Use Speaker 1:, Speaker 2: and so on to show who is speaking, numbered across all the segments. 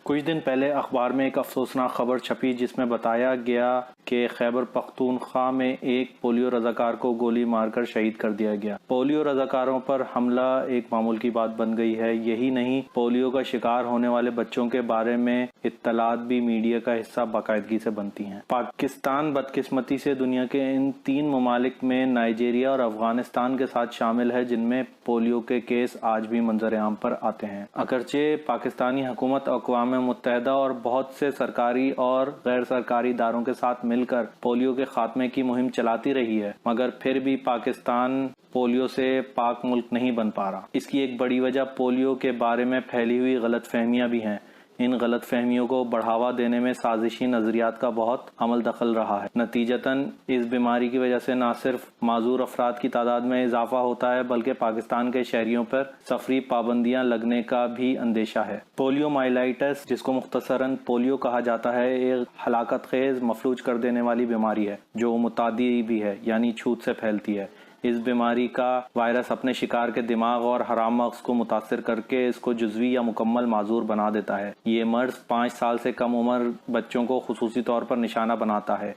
Speaker 1: कुछ दिन पहले अखबार में एक अफसोसनाक खबर छपी जिसमें बताया गया कि खैबर पख्तूनख्वा में एक पोलियो रजाकार को गोली मारकर शहीद कर दिया गया। पोलियो रजाकारों पर हमला एक मामूल की बात बन गई है। यही नहीं, पोलियो का शिकार होने वाले बच्चों के बारे में इत्तलात भी मीडिया का हिस्सा बाकायदगी से बनती हैं। पाकिस्तान बदकिस्मती से दुनिया के इन 3 ममालिक में नाइजीरिया और अफगानिस्तान के साथ शामिल है जिनमें पोलियो के केस आज भी मंजर-ए-आम पर आते हैं। अगरचे पाकिस्तानी हुकूमत अक़वाम मुत्तहिदा और बहुत से सरकारी और गैर सरकारी इदारों के साथ मिलकर पोलियो के खात्मे की मुहिम चलाती रही है, मगर फिर भी पाकिस्तान पोलियो से पाक मुल्क नहीं बन पा रहा। इसकी एक बड़ी वजह पोलियो के बारे में फैली हुई गलतफहमियां भी हैं। इन गलतफहमियों को बढ़ावा देने में साजिशी नजरियात का बहुत अमल दखल रहा है। नतीजतन इस बीमारी की वजह से न सिर्फ माजूर अफराद की तादाद में इजाफा होता है बल्कि पाकिस्तान के शहरियों पर सफरी पाबंदियां लगने का भी अंदेशा है। पोलियो माइलाइटिस, जिसको मुख्तसरन पोलियो कहा जाता है, एक हलाकत खेज मफलूज कर देने वाली बीमारी है जो मुतादी भी है, यानी छूत से फैलती है। इस बीमारी का वायरस अपने शिकार के दिमाग और हराम मग़ज़ को मुतासिर करके इसको जुज़वी या मुकम्मल माजूर बना देता है। ये मर्ज़ 5 साल से कम उम्र बच्चों को खुसूसी तौर पर निशाना बनाता है।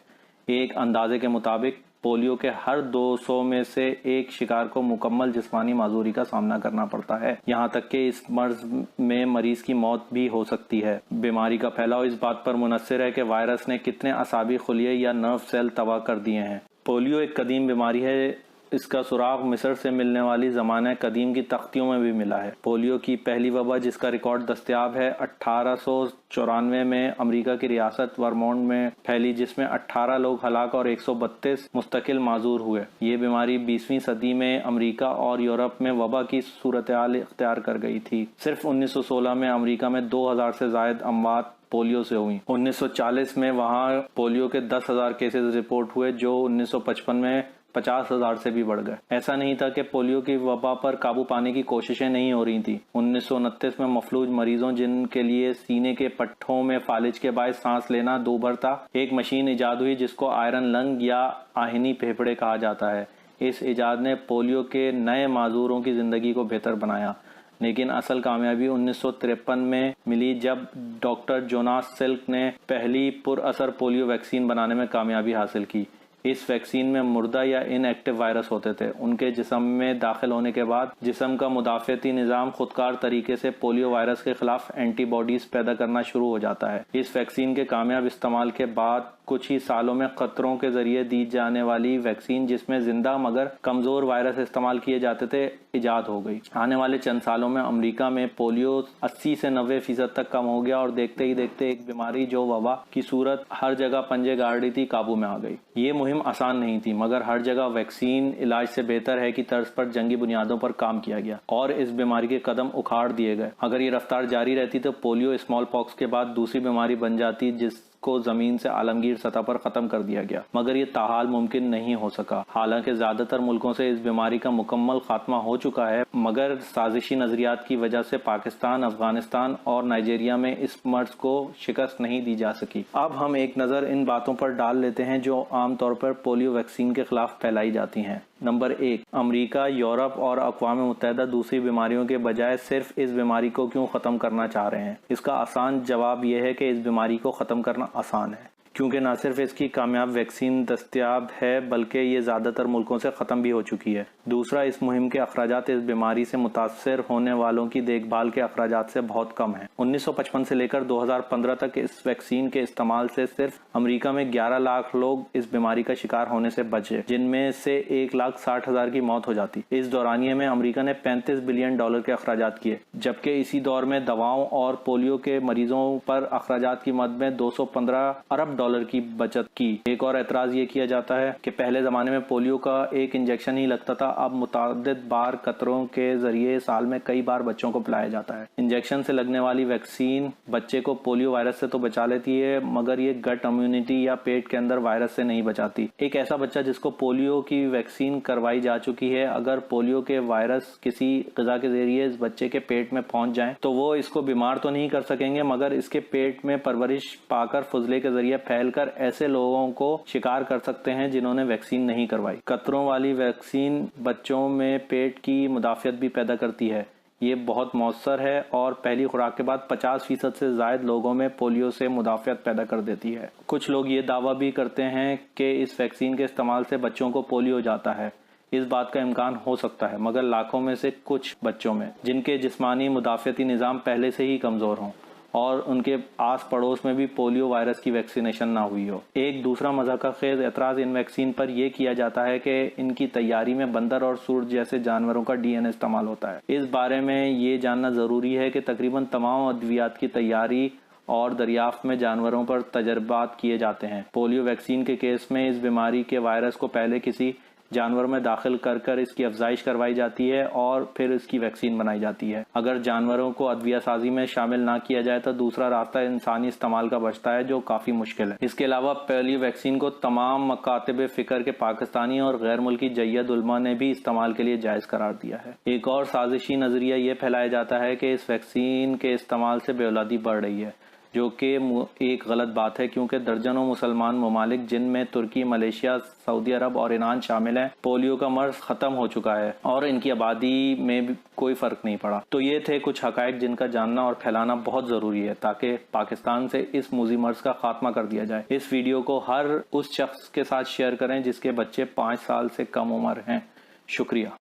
Speaker 1: एक अंदाजे के मुताबिक पोलियो के हर 200 में से एक शिकार को मुकम्मल जिस्मानी माजूरी का सामना करना पड़ता है। यहाँ तक कि इस मर्ज में मरीज की मौत भी हो सकती है। बीमारी का फैलाव इस बात पर मुनहसर है कि वायरस ने कितने असाबी खुलिये या नर्व सेल तबाह कर दिए हैं। पोलियो एक कदीम बीमारी है। इसका सुराग मिस्र से मिलने वाली ज़माना कदीम की तख्तियों में भी मिला है। पोलियो की पहली वबा जिसका रिकॉर्ड दस्तयाब है 1894 में अमेरिका की रियासत वर्मोंट में फैली, जिसमें 18 लोग हलाक और 132 मुस्तकिल माजूर हुए। ये बीमारी 20वीं सदी में अमेरिका और यूरोप में वबा की सूरत-ए-हाल इख्तियार कर गई थी। सिर्फ 1916 में अमेरिका में 2000 से ज़ायद अमवात पोलियो से हुई। 1940 में वहाँ पोलियो के 10,000 केसेस रिपोर्ट हुए जो 1955 में 50,000 से भी बढ़ गए। ऐसा नहीं था कि पोलियो की वबा पर काबू पाने की कोशिशें नहीं हो रही थी। 1929 में मफलूज मरीजों जिनके लिए सीने के पट्टों में फालिज के बायस सांस लेना दूभर था, एक मशीन इजाद हुई जिसको आयरन लंग या आहिनी फेफड़े कहा जाता है। इस इजाद ने पोलियो के नए माजूरों की जिंदगी को बेहतर बनाया, लेकिन असल कामयाबी 1953 में मिली जब डॉक्टर जोनास सिल्क ने पहली पुरअसर पोलियो वैक्सीन बनाने में कामयाबी हासिल की। इस वैक्सीन में मुर्दा या इनएक्टिव वायरस होते थे। उनके जिस्म में दाखिल होने के बाद जिस्म का मुदाफ़ती निज़ाम खुदकार तरीके से पोलियो वायरस के खिलाफ एंटीबॉडीज पैदा करना शुरू हो जाता है। इस वैक्सीन के कामयाब इस्तेमाल के बाद कुछ ही सालों में कतरों के जरिए दी जाने वाली वैक्सीन, जिसमें जिंदा मगर कमजोर वायरस इस्तेमाल किए जाते थे, इजाद हो गई। आने वाले चंद सालों में अमेरिका में पोलियो 80 से 90% तक कम हो गया और देखते ही देखते एक बीमारी जो वबा की सूरत हर जगह पंजे गाड़ रही थी, काबू में आ गई। ये मुहिम आसान नहीं थी, मगर हर जगह वैक्सीन इलाज से बेहतर है की तर्ज पर जंगी बुनियादों पर काम किया गया और इस बीमारी के कदम उखाड़ दिए गए। अगर ये रफ्तार जारी रहती तो पोलियो स्मॉल पॉक्स के बाद दूसरी बीमारी बन जाती जिसको जमीन से आलमगीर सतह पर खत्म कर दिया गया, मगर ये ताहाल मुमकिन नहीं हो सका। हालांकि ज्यादातर मुल्कों से इस बीमारी का मुकम्मल खात्मा हो चुका है, मगर साजिशी नजरियात की वजह से पाकिस्तान, अफगानिस्तान और नाइजीरिया में इस मर्ज को शिकस्त नहीं दी जा सकी। अब हम एक नजर इन बातों पर डाल लेते हैं जो आमतौर पर पोलियो वैक्सीन के खिलाफ फैलाई जाती हैं। नंबर 1, अमेरिका, यूरोप और अक़वाम मुत्तहिदा दूसरी बीमारियों के बजाय सिर्फ इस बीमारी को क्यों खत्म करना चाह रहे हैं? इसका आसान जवाब यह है कि इस बीमारी को खत्म करना आसान है, क्योंकि न सिर्फ इसकी कामयाब वैक्सीन दस्तयाब है बल्कि ये ज़्यादातर मुल्कों से ख़त्म भी हो चुकी है। दूसरा, इस मुहिम के अखराजात इस बीमारी से मुतासर होने वालों की देखभाल के अखराजात से बहुत कम हैं। 1955 से लेकर 2015 तक इस वैक्सीन के इस्तेमाल से सिर्फ अमेरिका में 11 लाख लोग इस बीमारी का शिकार होने से बचे, जिनमें से 1,60,000 की मौत हो जाती। इस दौरानिये में अमेरिका ने $35 बिलियन के अखराजात किए, जबकि इसी दौर में दवाओं और पोलियो के मरीजों पर अखराजात की मद में $215 अरब की बचत की। एक और एतराज ये किया जाता है कि पहले जमाने में पोलियो का एक इंजेक्शन ही लगता था, अब मुतादिद बार कतरों के जरिए साल में कई बार बच्चों को पिलाया जाता है। इंजेक्शन से लगने वाली वैक्सीन बच्चे को पोलियो वायरस से तो बचा लेती है, मगर ये गट इम्यूनिटी या पेट के अंदर वायरस से नहीं बचाती। एक ऐसा बच्चा जिसको पोलियो की वैक्सीन करवाई जा चुकी है, अगर पोलियो के वायरस किसी ग़िज़ा के जरिए इस बच्चे के पेट में पहुंच जाए तो वो इसको बीमार तो नहीं कर सकेंगे, मगर इसके पेट में परवरिश पाकर फुजले के जरिए फैलकर ऐसे लोगों को शिकार कर सकते हैं जिन्होंने वैक्सीन नहीं करवाई। कतरों वाली वैक्सीन बच्चों में पेट की मुदाफियत भी पैदा करती है। ये बहुत मौसर है और पहली खुराक के बाद 50% से ज़ायद लोगों में पोलियो से मुदाफ़ियत पैदा कर देती है। कुछ लोग ये दावा भी करते हैं कि इस वैक्सीन के इस्तेमाल से बच्चों को पोलियो हो जाता है। इस बात का इम्कान हो सकता है, मगर लाखों में से कुछ बच्चों में जिनके जिस्मानी मुदाफ़ियती निज़ाम पहले से ही कमज़ोर हों और उनके आस पड़ोस में भी पोलियो वायरस की वैक्सीनेशन ना हुई हो। एक दूसरा मज़ाक़खेज़ एतराज़ इन वैक्सीन पर यह किया जाता है कि इनकी तैयारी में बंदर और सूर जैसे जानवरों का DNA इस्तेमाल होता है। इस बारे में ये जानना ज़रूरी है कि तकरीबन तमाम अद्वियात की तैयारी और दरियाफ्त में जानवरों पर तजर्बात किए जाते हैं। पोलियो वैक्सीन के केस में इस बीमारी के वायरस को पहले किसी जानवर में दाखिल कर इसकी अफजाइश करवाई जाती है और फिर इसकी वैक्सीन बनाई जाती है। अगर जानवरों को अद्विया साजी में शामिल ना किया जाए तो दूसरा रास्ता इंसानी इस्तेमाल का बचता है, जो काफ़ी मुश्किल है। इसके अलावा पोलियो वैक्सीन को तमाम मकातिब फ़िक्र के पाकिस्तानी और गैर मुल्की जय्यद उलमा ने भी इस्तेमाल के लिए जायज़ करार दिया है। एक और साजिशी नज़रिया ये फैलाया जाता है कि इस वैक्सीन के इस्तेमाल से बेऔलादी बढ़ रही है, जो कि एक गलत बात है, क्योंकि दर्जनों मुसलमान ममालिक जिनमें तुर्की, मलेशिया, सऊदी अरब और ईरान शामिल हैं, पोलियो का मर्ज ख़त्म हो चुका है और इनकी आबादी में भी कोई फ़र्क नहीं पड़ा। तो ये थे कुछ हक़ाइक़ जिनका जानना और फैलाना बहुत ज़रूरी है ताकि पाकिस्तान से इस मूज़ी मर्ज का खात्मा कर दिया जाए। इस वीडियो को हर उस शख्स के साथ शेयर करें जिसके बच्चे 5 साल से कम उम्र हैं। शुक्रिया।